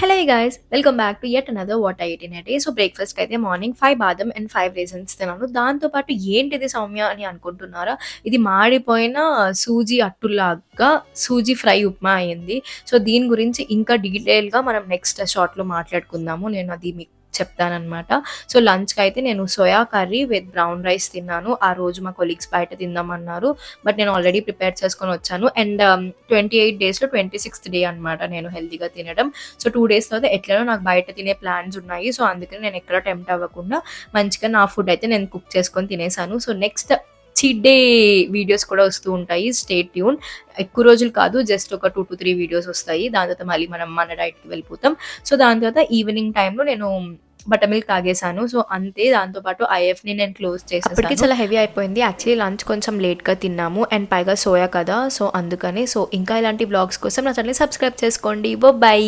Hello guys welcome back to yet another what I at in a day. So బ్రేక్ఫాస్ట్కి అయితే morning 5 బాదం and 5 raisins తిన్నాను. దాంతోపాటు ఏంటిది సౌమ్య అని అనుకుంటున్నారా? ఇది మాడిపోయిన సూజీ అట్టులాగా సూజీ ఫ్రై ఉప్మా అయింది. సో దీని గురించి ఇంకా డీటెయిల్గా మనం నెక్స్ట్ షార్ట్లో మాట్లాడుకుందాము. నేను అది మీకు చెప్తానన్నమాట. సో లంచ్కి అయితే నేను soya curry with brown rice తిన్నాను. ఆ రోజు మా కొలీగ్స్ బయట తిందామన్నారు, బట్ నేను ఆల్రెడీ ప్రిపేర్ చేసుకొని వచ్చాను. అండ్ 28 డేస్లో 26th డే అనమాట నేను హెల్తీగా తినడం. సో 2 డేస్ తర్వాత ఎట్లనో నాకు బయట తినే ప్లాన్స్ ఉన్నాయి. సో అందుకని నేను ఎక్కడ టెంప్ట్ అవ్వకుండా మంచిగా నా ఫుడ్ అయితే నేను కుక్ చేసుకొని తినేసాను. So next cheat day videos కూడా వస్తూ ఉంటాయి. Stay tune. ఎక్కువ రోజులు కాదు, జస్ట్ ఒక 2 to 3 వీడియోస్ వస్తాయి. దాని తర్వాత మళ్ళీ మనం మన డైట్కి వెళ్ళిపోతాం. సో దాని తర్వాత ఈవినింగ్ టైంలో నేను బటర్ మిల్క్ తాగేసాను. సో అంతే. దాంతో పాటు ఐఎఫ్ని నేను క్లోజ్ చేసేసాను. అప్పటికి చాలా హెవీ అయిపోయింది. యాక్చువల్లీ లంచ్ కొంచెం లేట్గా తిన్నాము అండ్ పైగా సోయా కదా, సో అందుకని. సో ఇంకా ఇలాంటి బ్లాగ్స్ కోసం నా ఛానల్ని సబ్స్క్రైబ్ చేసుకోండి. బై.